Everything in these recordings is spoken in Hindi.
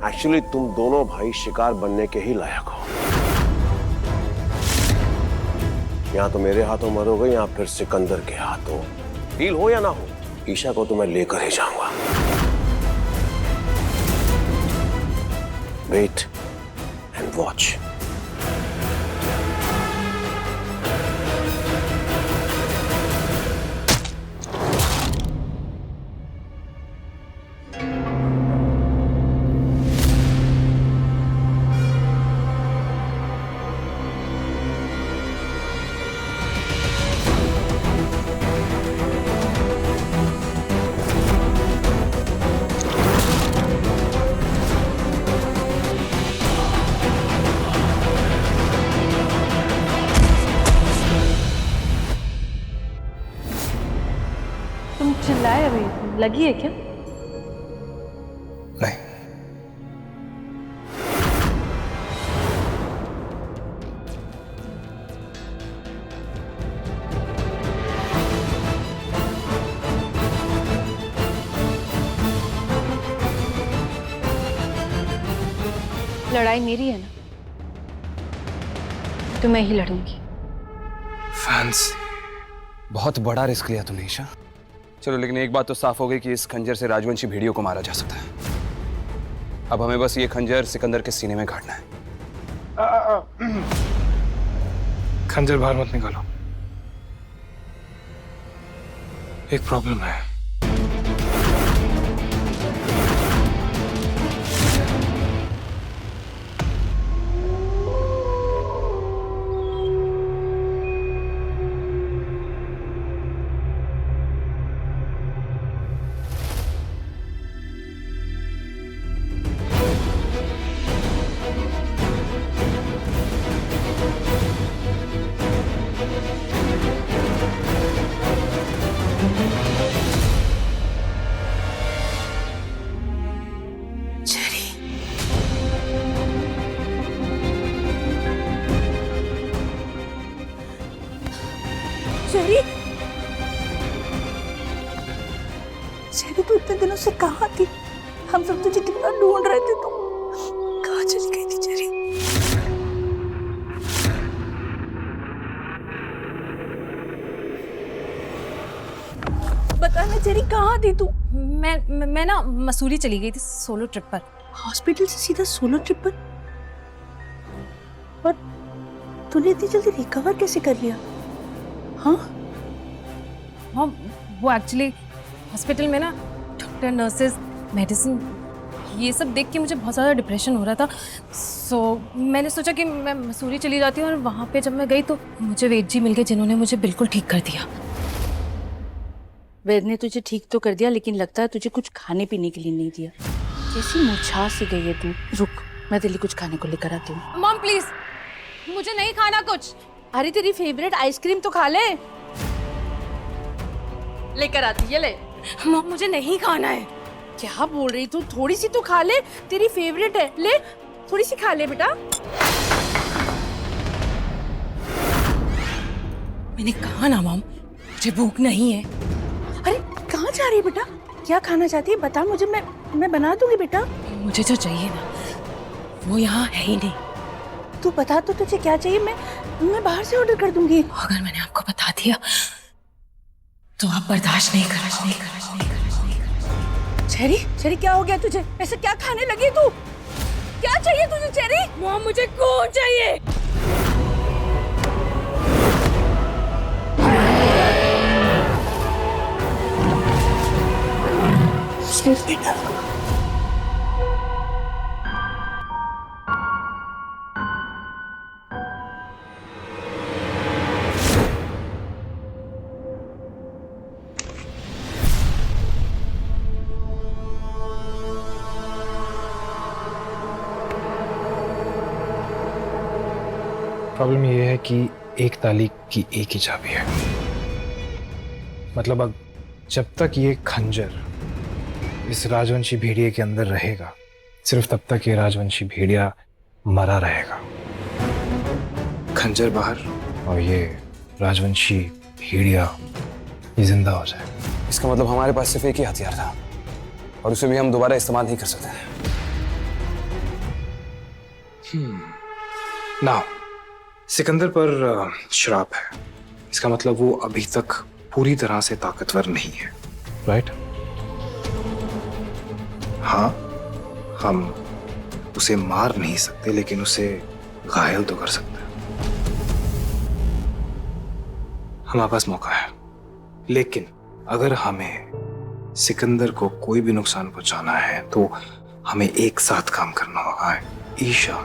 एक्चुअली तुम दोनों भाई शिकार बनने के ही लायक हो। या तो मेरे हाथों मरोगे या फिर सिकंदर के हाथों। डील हो या ना हो, ईशा को तो मैं लेकर ही जाऊंगा। Wait and watch. तुम चिल्लाए अभी, लगी है क्या? नहीं। लड़ाई मेरी है ना, तो मैं ही लड़ूंगी। फैंस, बहुत बड़ा रिस्क लिया तूने ईशा। चलो, लेकिन एक बात तो साफ हो गई कि इस खंजर से राजवंशी भेड़ियों को मारा जा सकता है। अब हमें बस ये खंजर सिकंदर के सीने में गाड़ना है। खंजर बाहर मत निकालो, एक प्रॉब्लम है। चेरी, चेरी तू इतने दिनों से कहाँ थी? हम सब तुझे कितना ढूंढ रहे थे, तू कहाँ चली गई थी चेरी? बता ना चेरी, कहाँ थी तू? मैं ना मसूरी चली गई थी सोलो ट्रिप पर। हॉस्पिटल से सीधा सोलो ट्रिप पर? और तूने इतनी जल्दी रिकवर कैसे कर लिया? हाँ, वो एक्चुअली हॉस्पिटल में ना डॉक्टर, नर्सेस, मेडिसिन, ये सब देख के मुझे बहुत ज़्यादा डिप्रेशन हो रहा था। सो मैंने सोचा कि मैं मसूरी चली जाती हूँ, और वहाँ पे जब मैं गई तो मुझे वेद जी मिल गए, जिन्होंने मुझे बिल्कुल ठीक कर दिया। वैद ने तुझे ठीक तो कर दिया, लेकिन लगता है तुझे कुछ खाने पीने के लिए नहीं दिया। जैसी मुरझा सी गई है तू। रुक, मैं तेरे लिए कुछ खाने को लेकर आती हूँ। मॉम प्लीज, मुझे नहीं खाना कुछ। अरे तेरी फेवरेट आइसक्रीम तो खा ले। लेकर आती है, ले। मॉम मुझे नहीं खाना है। क्या बोल रही तू? थोड़ी सी तो खा ले, तेरी फेवरेट है। ले, थोड़ी सी खा ले बेटा। मैंने कहा ना मॉम, मुझे भूख नहीं है। अरे कहाँ जा रही है बेटा? क्या खाना चाहती है बता मुझे, मैं बना दूंगी बेटा। मुझे जो चाहिए ना वो यहाँ है ही नहीं। तू बता तो तुझे क्या चाहिए, मैं बाहर से ऑर्डर कर दूंगी। अगर मैंने आपको बता दिया तो आप बर्दाश्त नहीं कर। चेरी, चेरी क्या हो गया तुझे? ऐसे क्या खाने लगी तू? क्या चाहिए तुझे चेरी? मॉम मुझे कौन चाहिए? बेटा, प्रॉब्लम ये है कि एक ताली की एक ही चाबी है। मतलब अब जब तक ये खंजर इस राजवंशी भेड़िए के अंदर रहेगा, सिर्फ तब तक ये राजवंशी भेड़िया मरा रहेगा। खंजर बाहर और ये राजवंशी भेड़िया ये जिंदा हो जाएगा। इसका मतलब हमारे पास सिर्फ एक ही हथियार था, और उसे भी हम दोबारा इस्तेमाल नहीं कर सकते। ना, सिकंदर पर श्राप है। इसका मतलब वो अभी तक पूरी तरह से ताकतवर नहीं है, राइट? हाँ, हम उसे मार नहीं सकते, लेकिन उसे घायल तो कर सकते हैं। हमारे पास मौका है, लेकिन अगर हमें सिकंदर को कोई भी नुकसान पहुंचाना है तो हमें एक साथ काम करना होगा। ईशा,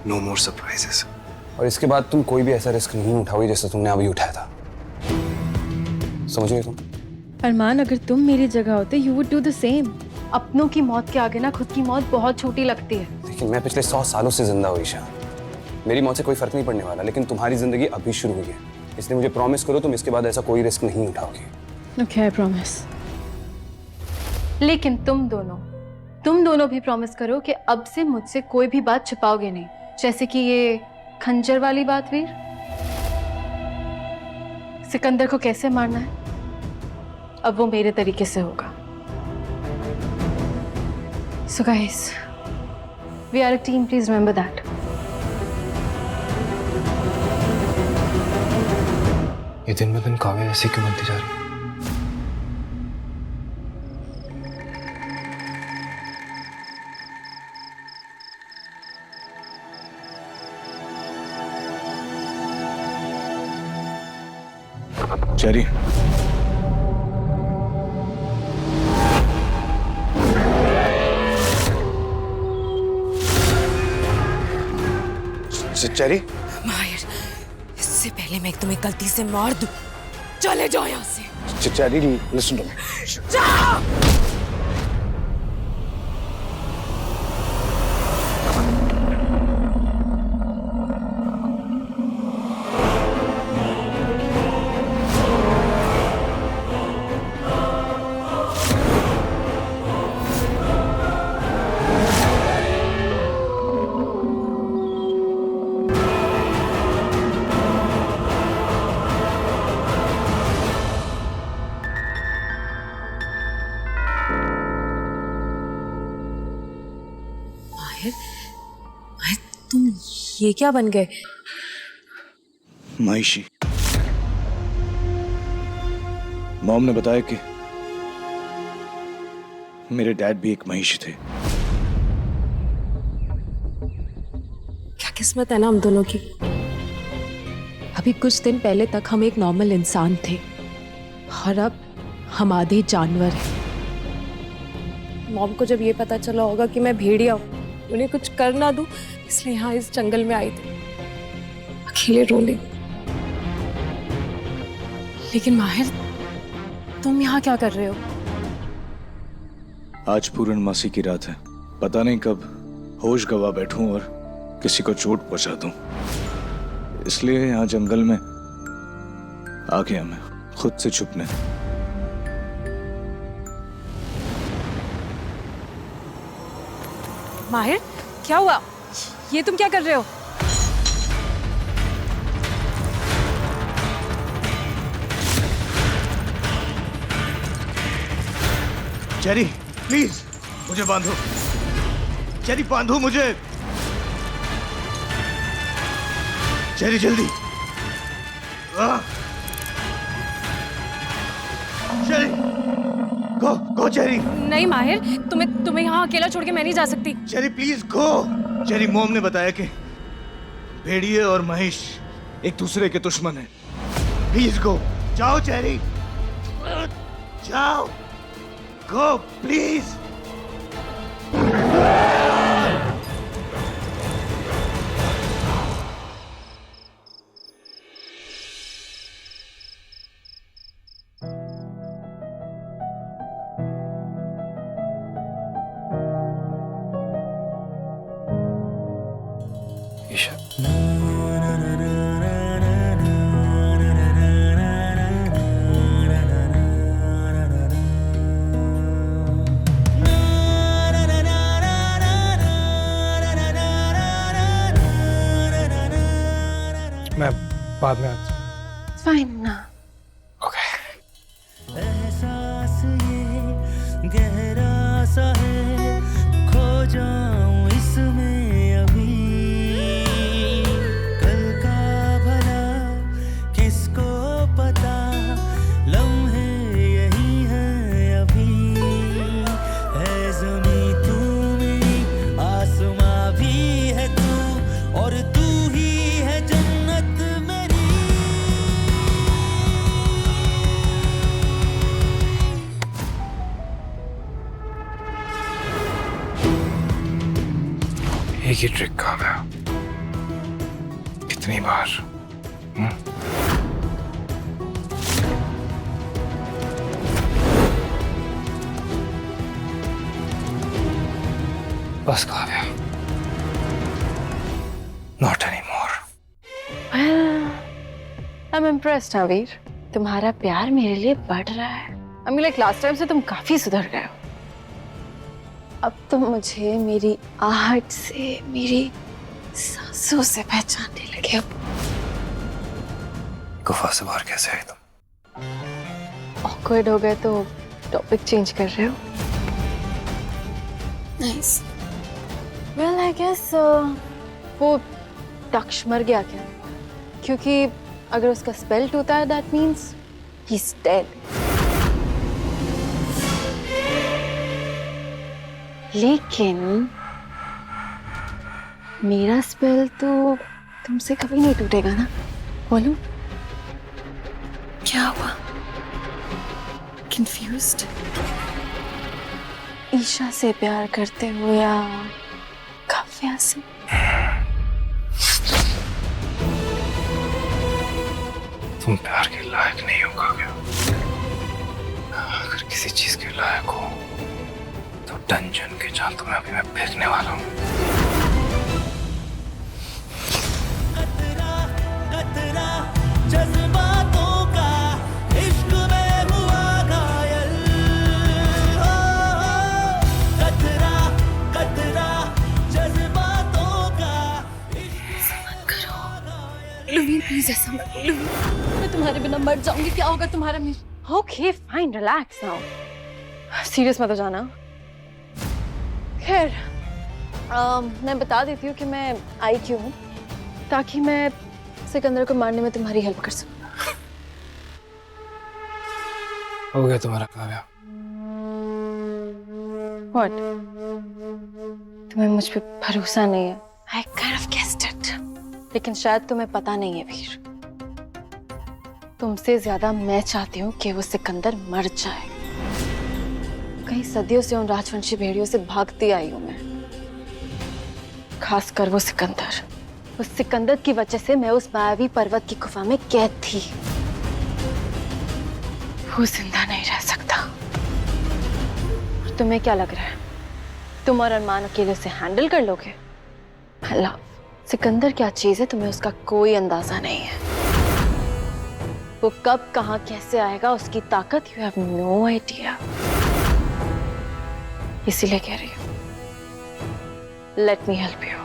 नो मोर सरप्राइजेस। और इसके बाद तुम कोई भी ऐसा रिस्क नहीं उठाओगे जैसे तुमने अभी उठाया था, समझ गए तुम? अरमान, अगर तुम मेरी जगह होते you would do the same. अपनों की मौत के आगे ना खुद की मौत बहुत छोटी लगती है। लेकिन मैं पिछले 100 सालों से जिंदा हूँ ईशा, मेरी मौत से कोई फर्क नहीं पड़ने वाला, लेकिन तुम्हारी जिंदगी अभी शुरू हुई है, इसलिए मुझे प्रॉमिस करो तुम इसके बाद ऐसा कोई रिस्क नहीं उठाओगे। Okay, I promise. लेकिन तुम दोनों भी प्रॉमिस करो कि अब से मुझसे कोई भी बात छुपाओगे नहीं, जैसे कि ये खंजर वाली बात। वीर, सिकंदर को कैसे मारना है अब वो मेरे तरीके से होगा। So guys, we are a team, please remember that. ये दिन ब दिन काव्या ऐसे क्यों बनती जा रही है? चेरी, चेरी, माहिर, इससे पहले मैं तुम्हें गलती से मार दूं, चले जाओ यहाँ से। Cherry, listen to me. जाओ। तुम ये क्या बन गए? महिषी। मॉम ने बताया कि मेरे डैड भी एक महिषी थे। क्या किस्मत है ना हम दोनों की। अभी कुछ दिन पहले तक हम एक नॉर्मल इंसान थे और अब हम आधे जानवर हैं। मॉम को जब ये पता चला होगा कि मैं भेड़िया हूँ, उन्हें कुछ कर ना दूं, इसलिए यहाँ इस जंगल में आई थी अकेले रोने। लेकिन माहिर, तुम यहाँ क्या कर रहे हो? आज पूर्णमासी की रात है, पता नहीं कब होश गवा बैठूं और किसी को चोट पहुंचा दूं, इसलिए यहाँ जंगल में आ गया मैं खुद से छुपने। माहिर, क्या हुआ? ये तुम क्या कर रहे हो? चेरी, प्लीज मुझे बांधो। चेरी, बांधो मुझे। चेरी, जल्दी। चेरी, गो चेरी। नहीं माहिर, तुम्हें यहाँ अकेला छोड़ के मैं नहीं जा सकती। Cherry please go. Cherry, mom ने बताया कि भेड़िए और महिष एक दूसरे के दुश्मन हैं। Please go. जाओ चेरी, जाओ। Go please. ईशा, मैं बाद में आता हूँ। फाइन ना। ओके। एहसास ये गहरा सा है, खो जाऊं इसमें एक ही ट्रिक का गया। कितनी बार? बस कहा गया। Not anymore. I'm impressed, वीर। तुम्हारा प्यार मेरे लिए बढ़ रहा है। I mean, like last time से तुम काफी सुधर गए हो। अब तुम मुझे मेरी आहट से, मेरी सांसों से पहचानने लगे हो। गुफा से बाहर कैसे आए तुम? Awkward हो गए तो टॉपिक चेंज कर रहे हो। Nice. Well, I guess वो दक्ष मर गया क्या? क्योंकि अगर उसका स्पेल टूटा है, that means he's dead. लेकिन मेरा स्पेल तो तुमसे कभी नहीं टूटेगा ना? बोलो क्या हुआ? Confused? ईशा से प्यार करते हो या काव्या से? तुम प्यार के लायक नहीं हो काव्या। अगर किसी चीज के लायक हो तो डंजन के जहां तुम्हें अभी मैं फेंकने वाला हूं। जज्बातों का इश्क में हुआ घायल। कतरा कतरा जज्बातों का लुवीन प्लीज ऐसा मत बोलो। मैं तुम्हारे बिना मर जाऊंगी। क्या होगा तुम्हारा? मेरे okay fine, relax now. Serious मत हो जाना। खैर मैं बता देती हूँ कि मैं आई क्यों हूँ, ताकि मैं सिकंदर को मारने में तुम्हारी हेल्प कर सकूं। हो गया तुम्हारा काव्या। What? तुम्हें मुझ पे भरोसा नहीं है? I kind of guessed it. लेकिन शायद तुम्हें पता नहीं है वीर, तुमसे ज्यादा मैं चाहती हूँ कि वो सिकंदर मर जाए। कई सदियों से उन राजवंशी भेड़ियों से भागती आई हूँ मैं, खासकर वो सिकंदर। उस सिकंदर की वजह से मैं उस मायावी पर्वत की गुफा में कैद थी। वो जिंदा नहीं रह सकता। और तुम्हें क्या लग रहा है, तुम और अरमान अकेले से हैंडल कर लोगे? अल्लाह, सिकंदर क्या चीज है तुम्हें उसका कोई अंदाजा नहीं है। वो कब कहां कैसे आएगा उसकी ताकत यू हैव नो आइडिया। इसीलिए कह रही हूं, लेट मी हेल्प यू।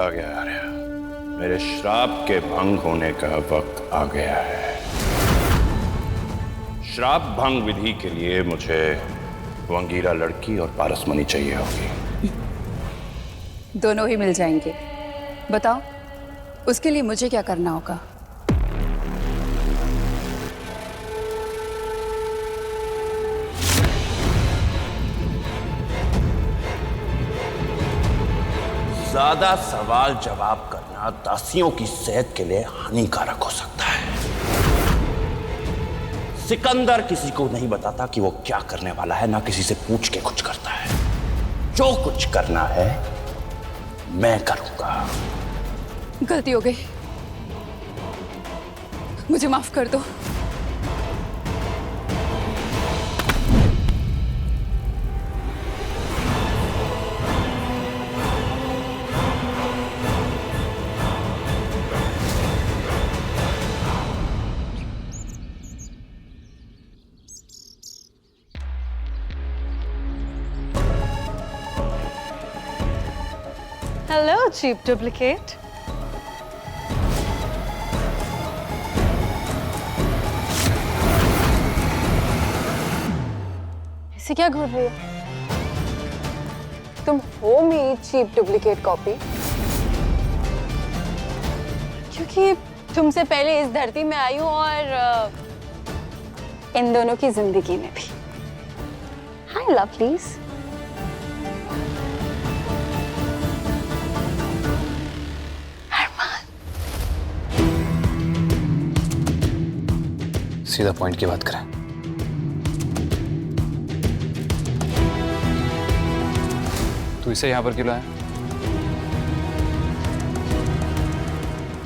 आ गया है आर्या। मेरे श्राप के भंग होने का वक्त आ गया है। श्राप भंग विधि के लिए मुझे वो अंगीरा लड़की और पारसमणि चाहिए होगी। दोनों ही मिल जाएंगे। बताओ, उसके लिए मुझे क्या करना होगा? ज्यादा सवाल जवाब करना दासियों की सेहत के लिए हानिकारक हो सकता है। सिकंदर किसी को नहीं बताता कि वो क्या करने वाला है, ना किसी से पूछ के कुछ करता है। जो कुछ करना है मैं करूंगा। गलती हो गई, मुझे माफ कर दो। Hello cheap duplicate. ऐसे क्या घूर रही हो? तुम हो मेरी चीप डुप्लीकेट कॉपी, क्योंकि तुमसे पहले इस धरती में आई हूं और इन दोनों की जिंदगी में भी। हाय लवलीज। सीधा पॉइंट की बात करें। तू इसे यहां पर क्यों लाया?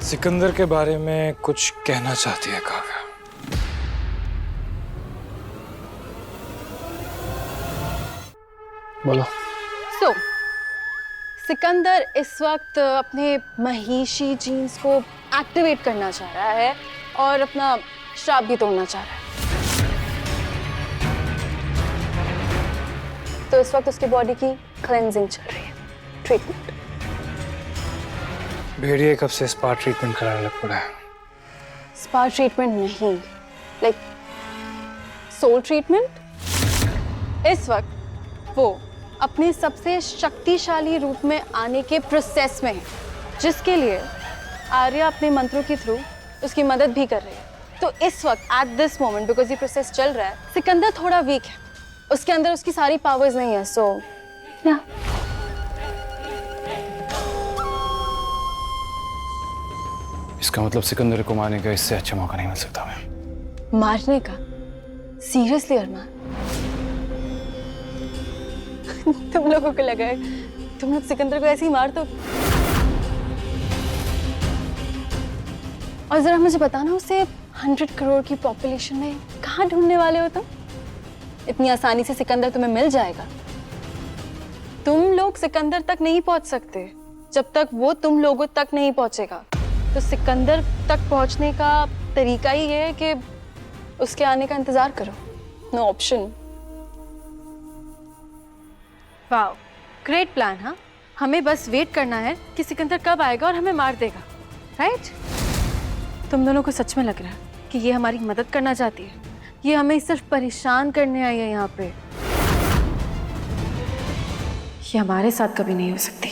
सिकंदर के बारे में कुछ कहना चाहती है काव्या। बोलो। सो सिकंदर इस वक्त अपने महिषी जीन्स को एक्टिवेट करना चाह रहा है और अपना श्राप भी तोड़ना चाह रहा है। तो इस वक्त उसकी बॉडी की क्लेंजिंग चल रही है, ट्रीटमेंट। भेड़िए कब से स्पा ट्रीटमेंट कराने लग पड़ा है? स्पा ट्रीटमेंट नहीं, लाइक सोल ट्रीटमेंट। इस वक्त वो अपने सबसे शक्तिशाली रूप में आने के प्रोसेस में है, जिसके लिए आर्या अपने मंत्रों के थ्रू उसकी मदद भी कर रही है। तो इस वक्त एट दिस मोमेंट, बिकॉज ये प्रोसेस चल रहा है, सिकंदर थोड़ा वीक है, उसके अंदर उसकी सारी पावर्स नहीं है। सो या इसका मतलब सिकंदर को मारने का इससे अच्छा मौका नहीं मिल सकता हमें। मारने का? सीरियसली अरमान? तुम लोगों को लगा है तुम लोग सिकंदर को ऐसे ही मार दो? और जरा मुझे बताना, उसे 100 करोड़ की पॉपुलेशन में कहाँ ढूंढने वाले हो तुम? इतनी आसानी से सिकंदर तुम्हें मिल जाएगा? तुम लोग सिकंदर तक नहीं पहुंच सकते जब तक वो तुम लोगों तक नहीं पहुंचेगा। तो सिकंदर तक पहुंचने का तरीका ही है कि उसके आने का इंतजार करो। No option. Wow, great plan. हाँ, हमें बस वेट करना है कि सिकंदर कब आएगा और हमें मार देगा, राइट? तुम दोनों को सच में लग रहा है कि ये हमारी मदद करना चाहती है? ये हमें सिर्फ परेशान करने आई है यहाँ पे। ये हमारे साथ कभी नहीं हो सकती।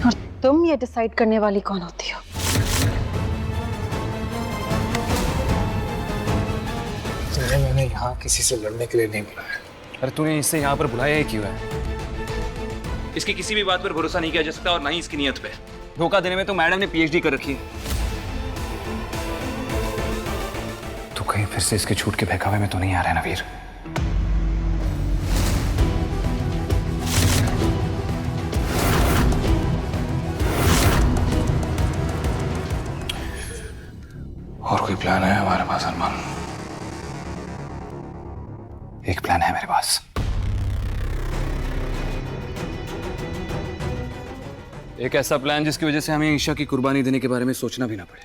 और तुम ये डिसाइड करने वाली कौन होती हो? मैंने यहाँ किसी से लड़ने के लिए नहीं बुलाया। अरे तूने इससे यहाँ पर बुलाया ही क्यों है? इसकी किसी भी बात पर भरोसा नहीं किया जा सकता और ना ही इसकी नियत पे। धोखा देने में तो मैडम ने पीएचडी कर रखी है। तू कहीं फिर से इसके झूठ के बहकावे में तो नहीं आ रहा है ना वीर? और कोई प्लान है हमारे पास अरमान? एक प्लान है मेरे पास। एक ऐसा प्लान जिसकी वजह से हमें ईशा की कुर्बानी देने के बारे में सोचना भी ना पड़े।